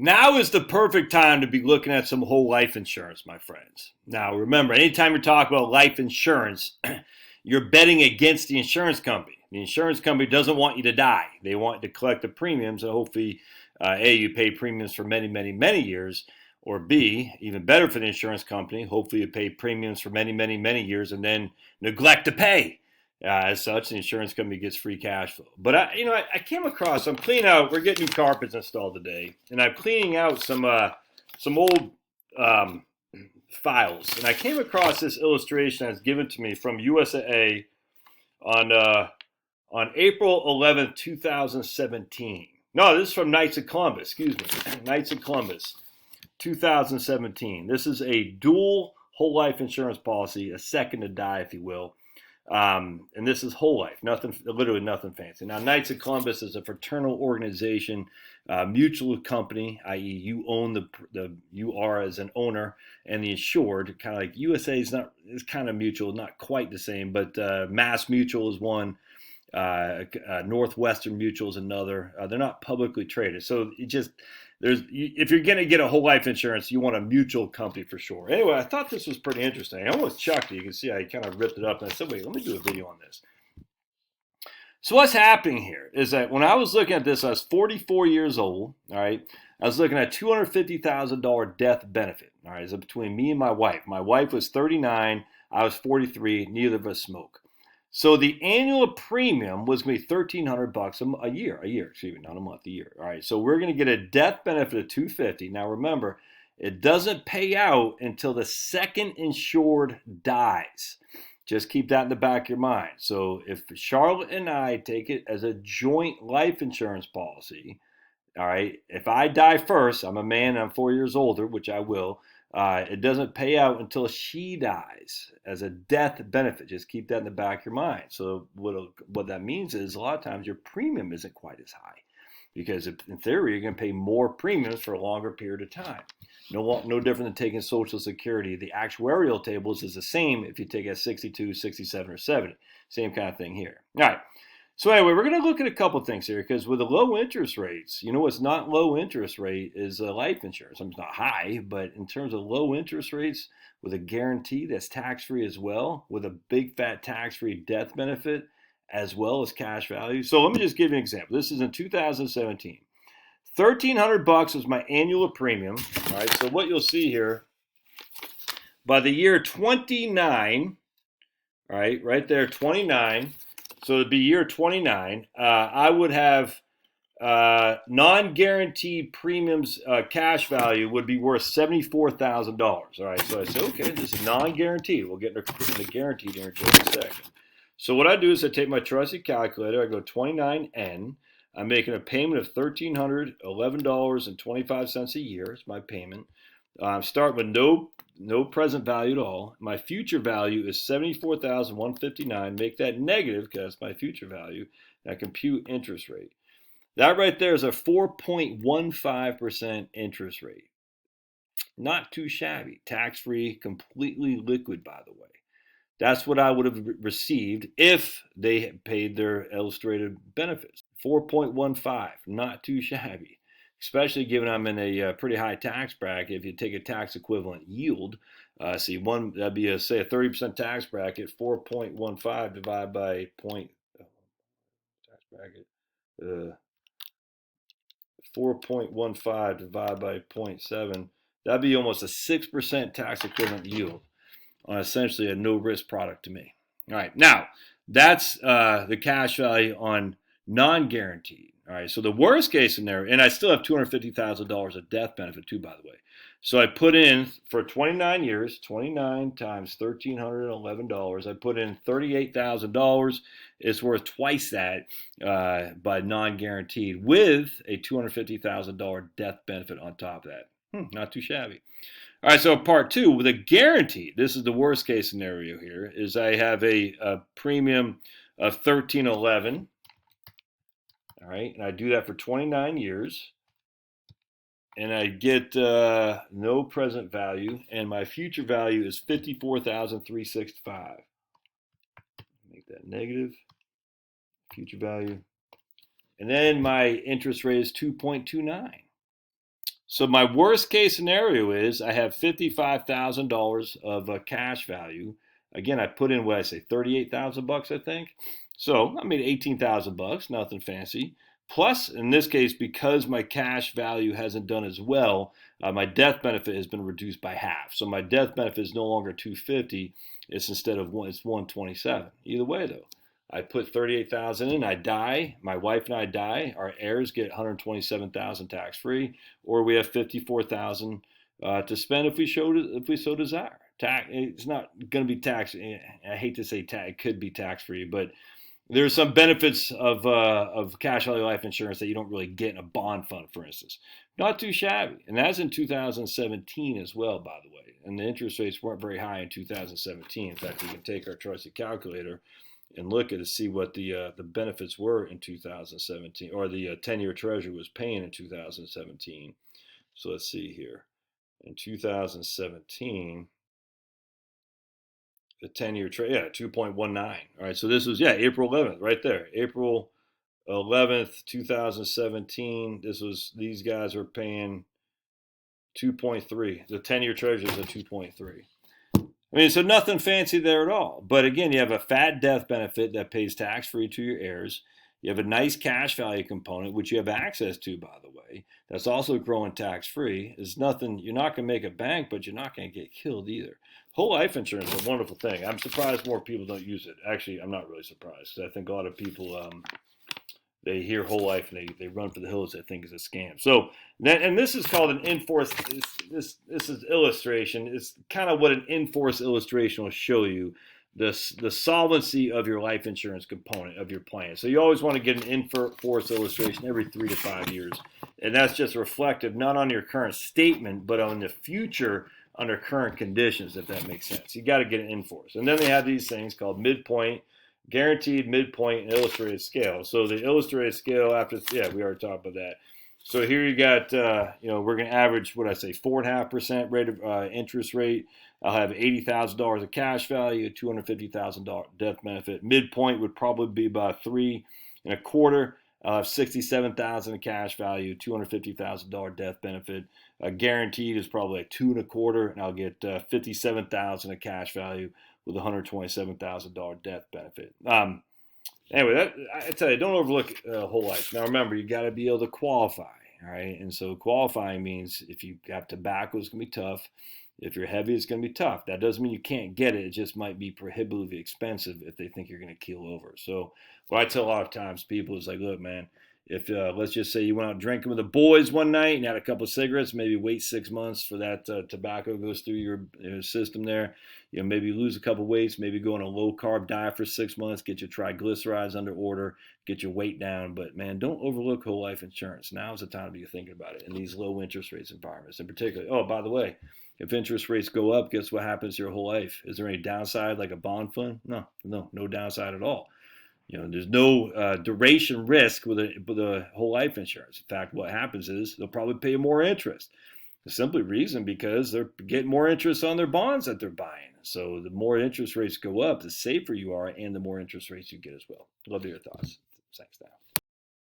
Now is the perfect time to be looking at some whole life insurance, my friends. Now, remember, anytime you're talking about life insurance, you're betting against the insurance company. The insurance company doesn't want you to die. They want you to collect the premiums, and hopefully, A, you pay premiums for many, many, many years, or B, even better for the insurance company, hopefully you pay premiums for many, many, many years and then neglect to pay. As such, the insurance company gets free cash flow. But I came across. I'm cleaning out. We're getting new carpets installed today, and I'm cleaning out some old files. And I came across this illustration that's given to me from USAA on April 11th, 2017. No, this is from Knights of Columbus. Excuse me, Knights of Columbus, 2017. This is a dual whole life insurance policy, a second to die, if you will. And this is whole life, literally nothing fancy. Now, Knights of Columbus is a fraternal organization, mutual company, i.e., you own you are as an owner, and the insured, kind of like USA is kind of mutual, not quite the same, but Mass Mutual is one, Northwestern Mutual is another. They're not publicly traded, so if you're going to get a whole life insurance, you want a mutual company for sure. Anyway, I thought this was pretty interesting. I almost chucked it. You can see I kind of ripped it up, and I said, wait, let me do a video on this. So what's happening here is that when I was looking at this, I was 44 years old, all right? I was looking at $250,000 death benefit, all right? It's between me and my wife. My wife was 39, I was 43, neither of us smoke. So the annual premium was going to be $1,300 a year, excuse me, not a month, a year. All right, so we're going to get a death benefit of $250. Now remember, it doesn't pay out until the second insured dies. Just keep that in the back of your mind. So if Charlotte and I take it as a joint life insurance policy, all right, if I die first, I'm a man and I'm 4 years older, which I will, it doesn't pay out until she dies as a death benefit. Just keep that in the back of your mind. So what that means is a lot of times your premium isn't quite as high because in theory, you're going to pay more premiums for a longer period of time. No different than taking Social Security. The actuarial tables is the same if you take it at 62, 67, or 70. Same kind of thing here. All right. So anyway, we're going to look at a couple things here because with the low interest rates, what's not low interest rate is life insurance. I mean, it's not high, but in terms of low interest rates with a guarantee that's tax-free as well, with a big fat tax-free death benefit as well as cash value. So let me just give you an example. This is in 2017. $1,300 was my annual premium. All right, so what you'll see here, by the year 29, all right there, 29. So it'd be year 29. I would have non-guaranteed premiums cash value would be worth $74,000. All right, so I say, okay, this is non-guaranteed. We'll get into the guaranteed here in just a second. So what I do is I take my trusty calculator. I go 29N. I'm making a payment of $1,311.25 a year. It's my payment. I'm starting with no present value at all. My future value is $74,159. Make that negative because that's my future value. And I compute interest rate. That right there is a 4.15% interest rate. Not too shabby. Tax-free, completely liquid, by the way. That's what I would have received if they had paid their illustrated benefits. 4.15, not too shabby. Especially given I'm in a pretty high tax bracket. If you take a tax equivalent yield, that'd be say a 30% tax bracket. 4.15 divided by tax bracket. 4.15 divided by 0.7. That'd be almost a 6% tax equivalent yield on essentially a no risk product to me. All right, now that's the cash value on non-guaranteed. All right, so the worst case scenario, and I still have $250,000 of death benefit too, by the way. So I put in for 29 years, 29 times $1,311. I put in $38,000. It's worth twice that by non-guaranteed with a $250,000 death benefit on top of that. Not too shabby. All right, so part two, with a guarantee, this is the worst case scenario here, is I have a premium of $1,311. All right, and I do that for 29 years. And I get no present value, and my future value is $54,365. Make that negative, future value. And then my interest rate is 2.29. So my worst case scenario is I have $55,000 of cash value. Again, I put in what I say, 38,000 bucks, I think. So I made 18,000 bucks, nothing fancy. Plus, in this case, because my cash value hasn't done as well, my death benefit has been reduced by half. So my death benefit is no longer 250; it's instead of one, it's 127. Either way, though, I put 38,000 in. I die. My wife and I die. Our heirs get 127,000 tax free, or we have 54,000 to spend if we so desire. It's not going to be tax. I hate to say tax. It could be tax free, but there's some benefits of cash value life insurance that you don't really get in a bond fund, for instance. Not too shabby, and that's in 2017 as well, by the way. And the interest rates weren't very high in 2017. In fact, we can take our trusted calculator and look at to see what the benefits were in 2017, or the 10-year Treasury was paying in 2017. So let's see here. In 2017, the 10-year trade, 2.19. All right, so this was, April 11th, right there. April 11th, 2017. These guys were paying 2.3. The 10-year Treasury is a 2.3. I mean, so nothing fancy there at all. But again, you have a fat death benefit that pays tax free to your heirs. You have a nice cash value component, which you have access to, by the way. That's also growing tax free. It's nothing, you're not going to make a bank, but you're not going to get killed either. Whole life insurance is a wonderful thing. I'm surprised more people don't use it. Actually, I'm not really surprised because I think a lot of people they hear whole life and they run for the hills. They think it's a scam. So, and this is called an in-force. This is illustration. It's kind of what an in-force illustration will show you. The solvency of your life insurance component of your plan. So you always want to get an in-force illustration every 3 to 5 years, and that's just reflective not on your current statement, but on the future under current conditions. If that makes sense, you got to get an in-force. And then they have these things called midpoint, guaranteed midpoint, and illustrated scale. So the illustrated scale after, we already talked about that. So here you got, we're going to average, 4.5% rate of interest rate. I'll have $80,000 of cash value, $250,000 death benefit. Midpoint would probably be about 3.25. I'll have $67,000 of cash value, $250,000 death benefit. Guaranteed is probably like 2.25, and I'll get $57,000 of cash value with $127,000 death benefit. Anyway, I tell you, don't overlook whole life. Now remember, you got to be able to qualify, all right? And so qualifying means if you have tobacco, it's going to be tough. If you're heavy, it's going to be tough. That doesn't mean you can't get it. It just might be prohibitively expensive if they think you're going to keel over. So what I tell a lot of times people is like, look, man, if let's just say you went out drinking with the boys one night and had a couple of cigarettes, maybe wait 6 months for that tobacco goes through your system there. Maybe lose a couple weights, maybe go on a low carb diet for 6 months, get your triglycerides under order, get your weight down. But man, don't overlook whole life insurance. Now is the time to be thinking about it in these low interest rates environments, in particular. Oh, by the way, if interest rates go up, guess what happens to your whole life? Is there any downside like a bond fund? No downside at all. There's no duration risk with a whole life insurance. In fact, what happens is they'll probably pay more interest. The simple reason because they're getting more interest on their bonds that they're buying. So the more interest rates go up, the safer you are, and the more interest rates you get as well. Love your thoughts. Thanks, now.